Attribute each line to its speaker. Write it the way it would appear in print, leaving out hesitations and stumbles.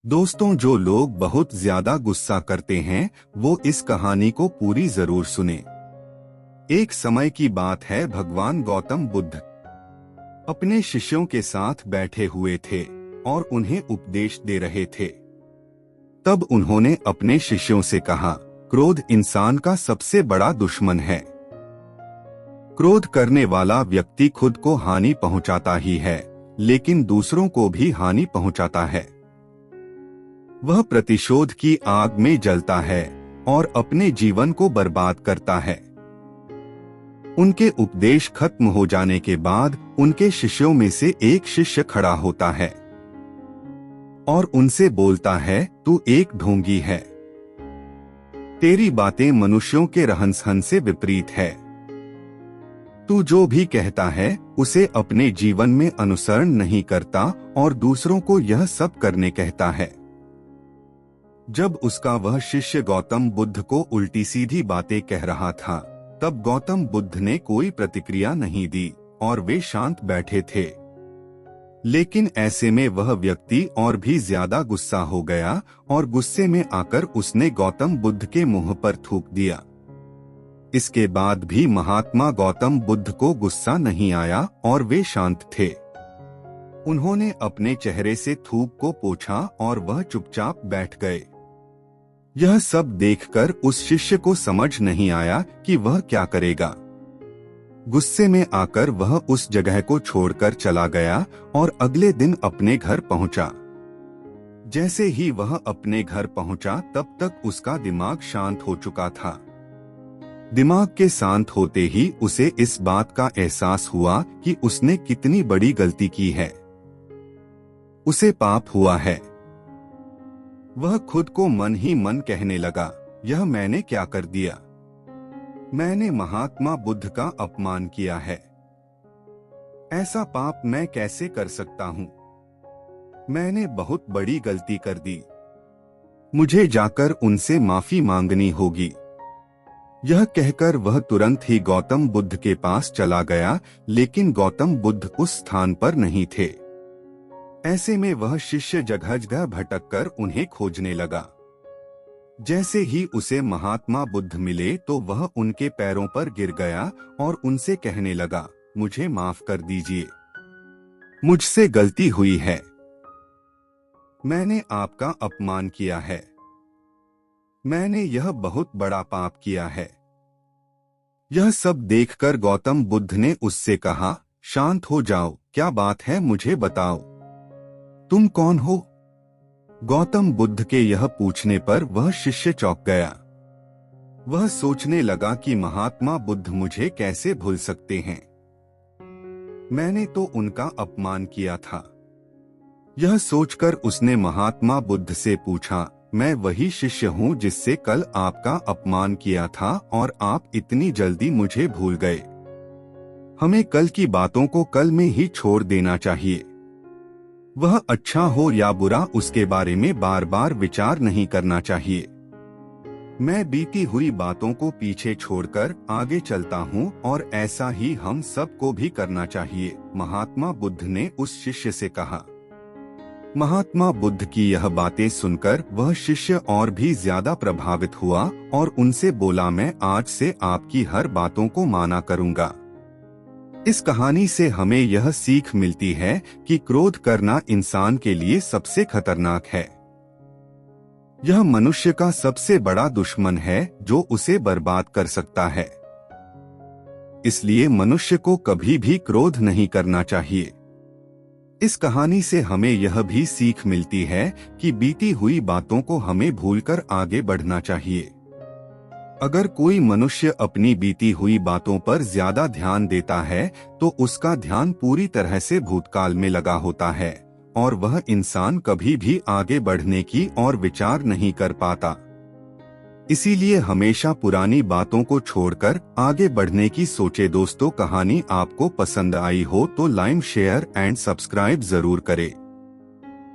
Speaker 1: दोस्तों, जो लोग बहुत ज्यादा गुस्सा करते हैं वो इस कहानी को पूरी जरूर सुने। एक समय की बात है, भगवान गौतम बुद्ध अपने शिष्यों के साथ बैठे हुए थे और उन्हें उपदेश दे रहे थे। तब उन्होंने अपने शिष्यों से कहा, क्रोध इंसान का सबसे बड़ा दुश्मन है। क्रोध करने वाला व्यक्ति खुद को हानि पहुंचाता ही है, लेकिन दूसरों को भी हानि पहुंचाता है। वह प्रतिशोध की आग में जलता है और अपने जीवन को बर्बाद करता है। उनके उपदेश खत्म हो जाने के बाद उनके शिष्यों में से एक शिष्य खड़ा होता है और उनसे बोलता है, तू एक ढोंगी है। तेरी बातें मनुष्यों के रहन-सहन से विपरीत है। तू जो भी कहता है उसे अपने जीवन में अनुसरण नहीं करता और दूसरों को यह सब करने कहता है। जब उसका वह शिष्य गौतम बुद्ध को उल्टी सीधी बातें कह रहा था, तब गौतम बुद्ध ने कोई प्रतिक्रिया नहीं दी और वे शांत बैठे थे। लेकिन ऐसे में वह व्यक्ति और भी ज्यादा गुस्सा हो गया और गुस्से में आकर उसने गौतम बुद्ध के मुंह पर थूक दिया। इसके बाद भी महात्मा गौतम बुद्ध को गुस्सा नहीं आया और वे शांत थे। उन्होंने अपने चेहरे से थूक को पोंछा और वह चुपचाप बैठ गए। यह सब देखकर उस शिष्य को समझ नहीं आया कि वह क्या करेगा। गुस्से में आकर वह उस जगह को छोड़कर चला गया और अगले दिन अपने घर पहुंचा। जैसे ही वह अपने घर पहुंचा, तब तक उसका दिमाग शांत हो चुका था। दिमाग के शांत होते ही उसे इस बात का एहसास हुआ कि उसने कितनी बड़ी गलती की है। उसे पाप हुआ है। वह खुद को मन ही मन कहने लगा, यह मैंने क्या कर दिया? मैंने महात्मा बुद्ध का अपमान किया है। ऐसा पाप मैं कैसे कर सकता हूँ? मैंने बहुत बड़ी गलती कर दी। मुझे जाकर उनसे माफी मांगनी होगी। यह कहकर वह तुरंत ही गौतम बुद्ध के पास चला गया, लेकिन गौतम बुद्ध उस स्थान पर नहीं थे। ऐसे में वह शिष्य जगह जगह भटककर उन्हें खोजने लगा। जैसे ही उसे महात्मा बुद्ध मिले तो वह उनके पैरों पर गिर गया और उनसे कहने लगा, मुझे माफ कर दीजिए, मुझसे गलती हुई है। मैंने आपका अपमान किया है। मैंने यह बहुत बड़ा पाप किया है। यह सब देखकर गौतम बुद्ध ने उससे कहा, शांत हो जाओ, क्या बात है, मुझे बताओ, तुम कौन हो? गौतम बुद्ध के यह पूछने पर वह शिष्य चौंक गया। वह सोचने लगा कि महात्मा बुद्ध मुझे कैसे भूल सकते हैं? मैंने तो उनका अपमान किया था। यह सोचकर उसने महात्मा बुद्ध से पूछा, मैं वही शिष्य हूँ जिससे कल आपका अपमान किया था और आप इतनी जल्दी मुझे भूल गए। हमें कल की बातों को कल में ही छोड़ देना चाहिए। वह अच्छा हो या बुरा, उसके बारे में बार बार विचार नहीं करना चाहिए। मैं बीती हुई बातों को पीछे छोड़कर आगे चलता हूँ और ऐसा ही हम सबको भी करना चाहिए, महात्मा बुद्ध ने उस शिष्य से कहा। महात्मा बुद्ध की यह बातें सुनकर वह शिष्य और भी ज्यादा प्रभावित हुआ और उनसे बोला, मैं आज से आपकी हर बातों को माना करूँगा। इस कहानी से हमें यह सीख मिलती है कि क्रोध करना इंसान के लिए सबसे खतरनाक है। यह मनुष्य का सबसे बड़ा दुश्मन है जो उसे बर्बाद कर सकता है। इसलिए मनुष्य को कभी भी क्रोध नहीं करना चाहिए। इस कहानी से हमें यह भी सीख मिलती है कि बीती हुई बातों को हमें भूलकर आगे बढ़ना चाहिए। अगर कोई मनुष्य अपनी बीती हुई बातों पर ज्यादा ध्यान देता है तो उसका ध्यान पूरी तरह से भूतकाल में लगा होता है और वह इंसान कभी भी आगे बढ़ने की और विचार नहीं कर पाता। इसीलिए हमेशा पुरानी बातों को छोड़कर आगे बढ़ने की सोचे। दोस्तों, कहानी आपको पसंद आई हो तो लाइक, शेयर एंड सब्सक्राइब जरूर करें।